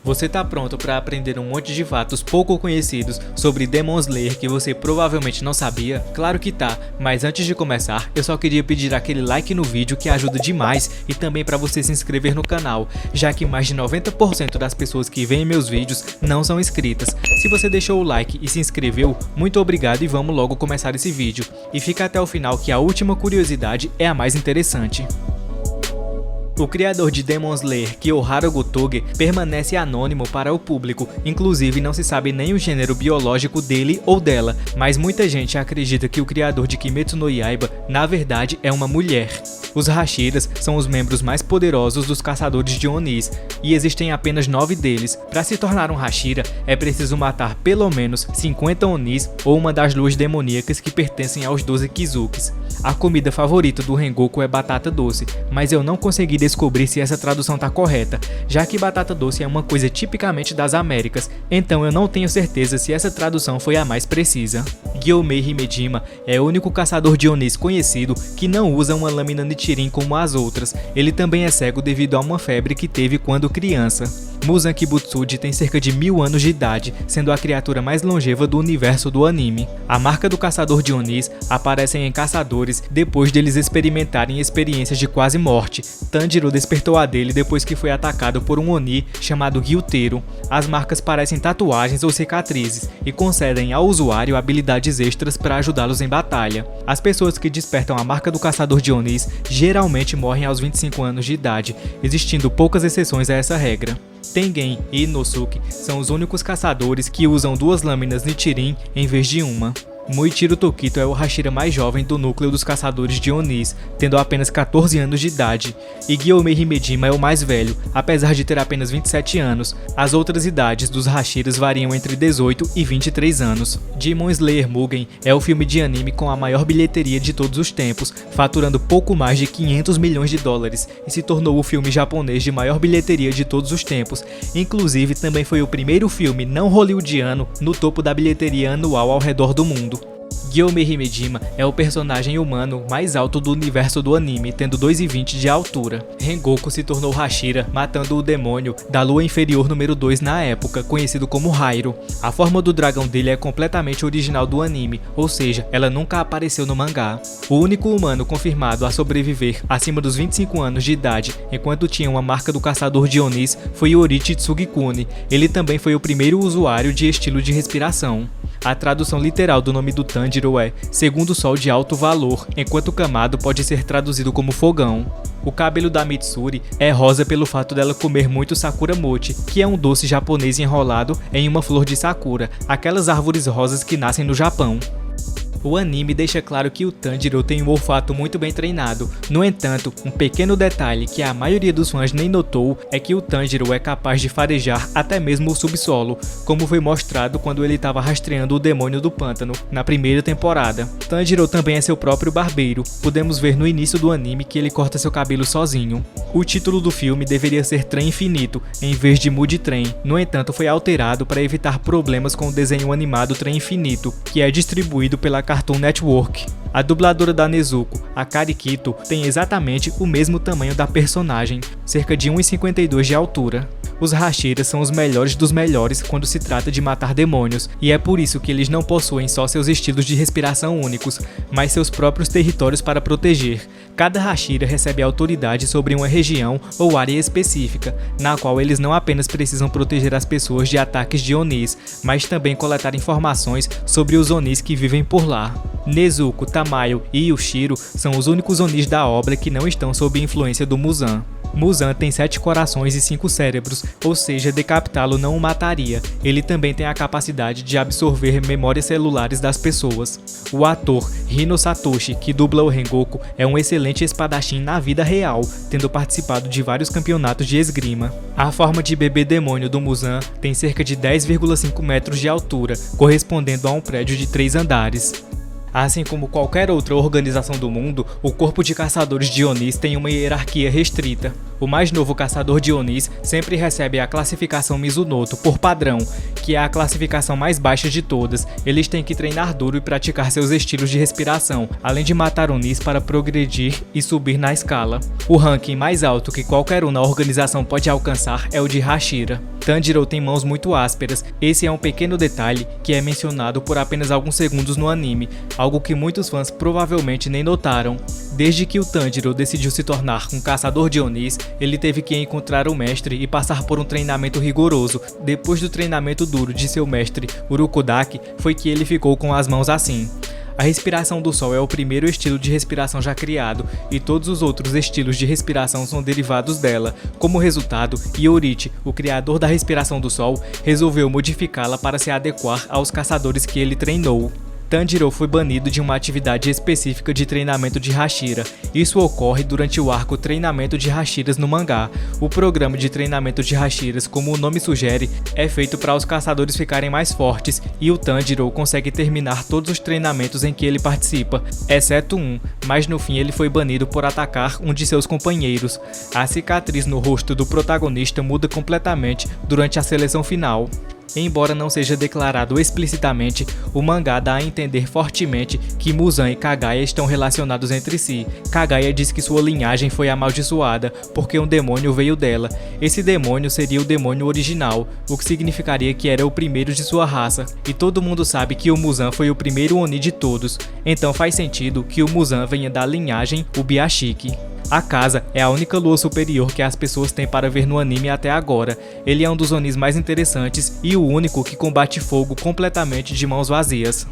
Você tá pronto para aprender um monte de fatos pouco conhecidos sobre Demon Slayer que você provavelmente não sabia? Claro que tá, mas antes de começar, eu só queria pedir aquele like no vídeo que ajuda demais e também para você se inscrever no canal, já que mais de 90% das pessoas que veem meus vídeos não são inscritas. Se você deixou o like e se inscreveu, muito obrigado e vamos logo começar esse vídeo. E fica até o final que a última curiosidade é a mais interessante. O criador de Demon Slayer, Kiyohara Gotoge, permanece anônimo para o público, inclusive não se sabe nem o gênero biológico dele ou dela, mas muita gente acredita que o criador de Kimetsu no Yaiba, na verdade, é uma mulher. Os Hashiras são os membros mais poderosos dos caçadores de Onis, e existem apenas 9 deles. Para se tornar um Hashira, é preciso matar pelo menos 50 Onis ou uma das luas demoníacas que pertencem aos 12 Kizukis. A comida favorita do Rengoku é batata doce, mas eu não consegui descobrir se essa tradução tá correta, já que batata doce é uma coisa tipicamente das Américas, então eu não tenho certeza se essa tradução foi a mais precisa. Gyomei Himejima é o único caçador de Onis conhecido que não usa uma lâmina Nichirin como as outras. Ele também é cego devido a uma febre que teve quando criança. Muzan Kibutsuji tem cerca de 1000 anos de idade, sendo a criatura mais longeva do universo do anime. A marca do caçador de Onis aparece em Caçadores depois deles experimentarem experiências de quase morte. Tanjiro despertou a dele depois que foi atacado por um Oni chamado Ryutero. As marcas parecem tatuagens ou cicatrizes e concedem ao usuário habilidades extras para ajudá-los em batalha. As pessoas que despertam a marca do caçador de Onis geralmente morrem aos 25 anos de idade, existindo poucas exceções a essa regra. Tengen e Inosuke são os únicos caçadores que usam 2 lâminas Nichirin em vez de uma. Muichiro Tokito é o Hashira mais jovem do núcleo dos caçadores de Onis, tendo apenas 14 anos de idade, e Gyomei Himejima é o mais velho, apesar de ter apenas 27 anos. As outras idades dos Hashiras variam entre 18 e 23 anos. Demon Slayer Mugen é o filme de anime com a maior bilheteria de todos os tempos, faturando pouco mais de 500 milhões de dólares, e se tornou o filme japonês de maior bilheteria de todos os tempos. Inclusive, também foi o primeiro filme não hollywoodiano no topo da bilheteria anual ao redor do mundo. Gyomei Himejima é o personagem humano mais alto do universo do anime, tendo 2,20 de altura. Rengoku se tornou Hashira, matando o demônio da lua inferior número 2 na época, conhecido como Rairo. A forma do dragão dele é completamente original do anime, ou seja, ela nunca apareceu no mangá. O único humano confirmado a sobreviver acima dos 25 anos de idade, enquanto tinha uma marca do caçador de Onis, foi Orichi Tsugikuni. Ele também foi o primeiro usuário de estilo de respiração. A tradução literal do nome do Tanjiro é segundo sol de alto valor, enquanto Kamado pode ser traduzido como fogão. O cabelo da Mitsuri é rosa pelo fato dela comer muito Sakura Mochi, que é um doce japonês enrolado em uma flor de Sakura, aquelas árvores rosas que nascem no Japão. O anime deixa claro que o Tanjiro tem um olfato muito bem treinado. No entanto, um pequeno detalhe que a maioria dos fãs nem notou é que o Tanjiro é capaz de farejar até mesmo o subsolo, como foi mostrado quando ele estava rastreando o demônio do pântano, na primeira temporada. Tanjiro também é seu próprio barbeiro. Podemos ver no início do anime que ele corta seu cabelo sozinho. O título do filme deveria ser Trem Infinito, em vez de Mude Trem. No entanto, foi alterado para evitar problemas com o desenho animado Trem Infinito, que é distribuído pela Cartoon Network. A dubladora da Nezuko, a Karikito, tem exatamente o mesmo tamanho da personagem, cerca de 1,52 de altura. Os Hashiras são os melhores dos melhores quando se trata de matar demônios, e é por isso que eles não possuem só seus estilos de respiração únicos, mas seus próprios territórios para proteger. Cada Hashira recebe autoridade sobre uma região ou área específica, na qual eles não apenas precisam proteger as pessoas de ataques de Onis, mas também coletar informações sobre os Onis que vivem por lá. Nezuko, Tamayo e Yushiro são os únicos Onis da obra que não estão sob influência do Muzan. Muzan tem 7 corações e 5 cérebros, ou seja, decapitá-lo não o mataria. Ele também tem a capacidade de absorver memórias celulares das pessoas. O ator Hino Satoshi, que dubla o Rengoku, é um excelente espadachim na vida real, tendo participado de vários campeonatos de esgrima. A forma de bebê demônio do Muzan tem cerca de 10,5 metros de altura, correspondendo a um prédio de 3 andares. Assim como qualquer outra organização do mundo, o corpo de caçadores de Onis tem uma hierarquia restrita. O mais novo caçador de Onis sempre recebe a classificação Mizunoto por padrão, que é a classificação mais baixa de todas. Eles têm que treinar duro e praticar seus estilos de respiração, além de matar Onis para progredir e subir na escala. O ranking mais alto que qualquer um na organização pode alcançar é o de Hashira. Tanjiro tem mãos muito ásperas. Esse é um pequeno detalhe que é mencionado por apenas alguns segundos no anime, algo que muitos fãs provavelmente nem notaram. Desde que o Tanjiro decidiu se tornar um caçador de Onis, ele teve que encontrar o mestre e passar por um treinamento rigoroso. Depois do treinamento duro de seu mestre, Urokodaki, foi que ele ficou com as mãos assim. A respiração do sol é o primeiro estilo de respiração já criado, e todos os outros estilos de respiração são derivados dela. Como resultado, Iorichi, o criador da respiração do sol, resolveu modificá-la para se adequar aos caçadores que ele treinou. Tanjiro foi banido de uma atividade específica de treinamento de Hashira. Isso ocorre durante o arco Treinamento de Hashiras no mangá. O programa de treinamento de Hashiras, como o nome sugere, é feito para os caçadores ficarem mais fortes, e o Tanjiro consegue terminar todos os treinamentos em que ele participa, exceto um, mas no fim ele foi banido por atacar um de seus companheiros. A cicatriz no rosto do protagonista muda completamente durante a seleção final. Embora não seja declarado explicitamente, o mangá dá a entender fortemente que Muzan e Kagaya estão relacionados entre si. Kagaya diz que sua linhagem foi amaldiçoada porque um demônio veio dela. Esse demônio seria o demônio original, o que significaria que era o primeiro de sua raça. E todo mundo sabe que o Muzan foi o primeiro Oni de todos, então faz sentido que o Muzan venha da linhagem Ubashiki. Akaza é a única lua superior que as pessoas têm para ver no anime até agora. Ele é um dos Onis mais interessantes e o único que combate fogo completamente de mãos vazias.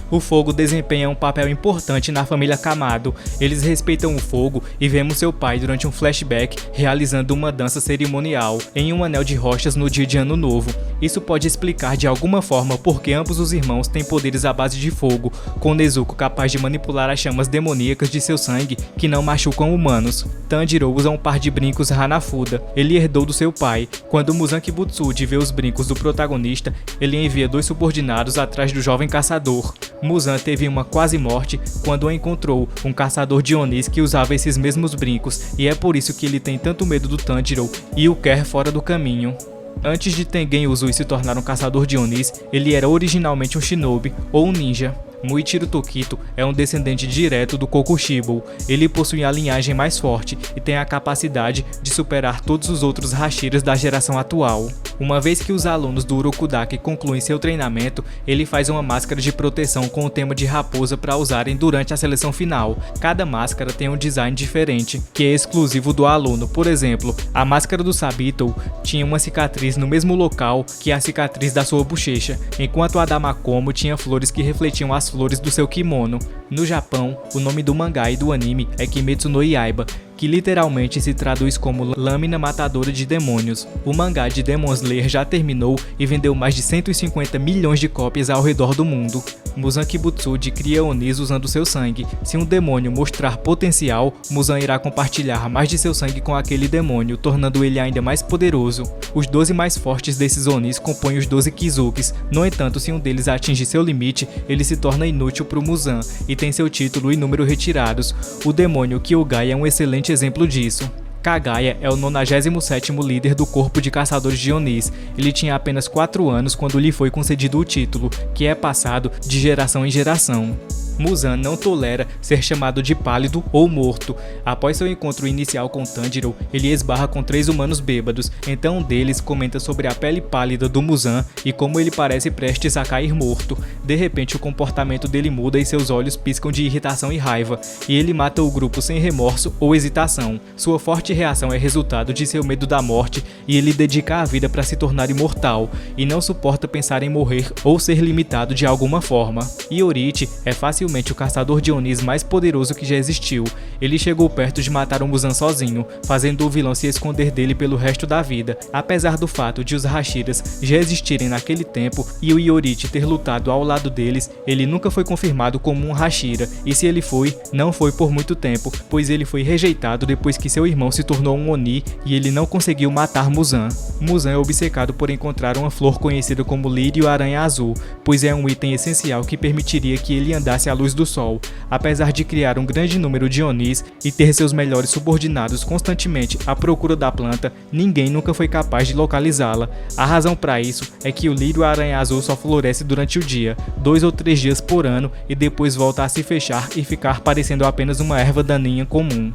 O fogo desempenha um papel importante na família Kamado. Eles respeitam o fogo e vemos seu pai durante um flashback realizando uma dança cerimonial em um anel de rochas no dia de Ano Novo. Isso pode explicar de alguma forma porque ambos os irmãos têm poderes à base de fogo, com Nezuko capaz de manipular as chamas demoníacas de seu sangue que não machucam humanos. Tanjiro usa um par de brincos Hanafuda. Ele herdou do seu pai. Quando Muzan Kibutsuji vê os brincos do protagonista, ele envia 2 subordinados atrás do jovem caçador. Muzan teve uma quase morte quando encontrou um caçador de Onis que usava esses mesmos brincos, e é por isso que ele tem tanto medo do Tanjiro e o quer fora do caminho. Antes de Tengen Uzui se tornar um caçador de Onis, ele era originalmente um shinobi ou um ninja. Muichiro Tokito é um descendente direto do Kokushibo. Ele possui a linhagem mais forte e tem a capacidade de superar todos os outros Hashiras da geração atual. Uma vez que os alunos do Urokodaki concluem seu treinamento, ele faz uma máscara de proteção com o tema de raposa para usarem durante a seleção final. Cada máscara tem um design diferente, que é exclusivo do aluno. Por exemplo, a máscara do Sabito tinha uma cicatriz no mesmo local que a cicatriz da sua bochecha, enquanto a da Makomo tinha flores que refletiam as flores do seu kimono. No Japão, o nome do mangá e do anime é Kimetsu no Yaiba, que literalmente se traduz como Lâmina Matadora de Demônios. O mangá de Demon Slayer já terminou e vendeu mais de 150 milhões de cópias ao redor do mundo. Muzan Kibutsuji cria Onis usando seu sangue. Se um demônio mostrar potencial, Muzan irá compartilhar mais de seu sangue com aquele demônio, tornando ele ainda mais poderoso. Os 12 mais fortes desses Onis compõem os 12 Kizukis. No entanto, se um deles atinge seu limite, ele se torna inútil para o Muzan e tem seu título e número retirados. O demônio Kyugai é um excelente exemplo disso. Kagaya é o 97º líder do corpo de caçadores de Onis. Ele tinha apenas 4 anos quando lhe foi concedido o título, que é passado de geração em geração. Muzan não tolera ser chamado de pálido ou morto. Após seu encontro inicial com Tanjiro, ele esbarra com 3 humanos bêbados, então um deles comenta sobre a pele pálida do Muzan e como ele parece prestes a cair morto. De repente o comportamento dele muda e seus olhos piscam de irritação e raiva, e ele mata o grupo sem remorso ou hesitação. Sua forte reação é resultado de seu medo da morte e ele dedica a vida para se tornar imortal, e não suporta pensar em morrer ou ser limitado de alguma forma. Iorichi é facilmente o caçador de Onis mais poderoso que já existiu. Ele chegou perto de matar o Muzan sozinho, fazendo o vilão se esconder dele pelo resto da vida. Apesar do fato de os Hashiras já existirem naquele tempo e o Iorichi ter lutado ao lado deles, ele nunca foi confirmado como um Hashira, e se ele foi, não foi por muito tempo, pois ele foi rejeitado depois que seu irmão se tornou um Oni e ele não conseguiu matar Muzan. Muzan é obcecado por encontrar uma flor conhecida como lírio aranha azul, pois é um item essencial que permitiria que ele andasse à luz do sol. Apesar de criar um grande número de Onis e ter seus melhores subordinados constantemente à procura da planta, ninguém nunca foi capaz de localizá-la. A razão para isso é que o lírio aranha-azul só floresce durante o dia, 2 ou 3 dias por ano, e depois volta a se fechar e ficar parecendo apenas uma erva daninha comum.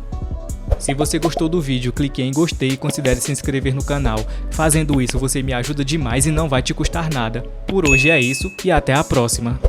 Se você gostou do vídeo, clique em gostei e considere se inscrever no canal. Fazendo isso, você me ajuda demais e não vai te custar nada. Por hoje é isso e até a próxima.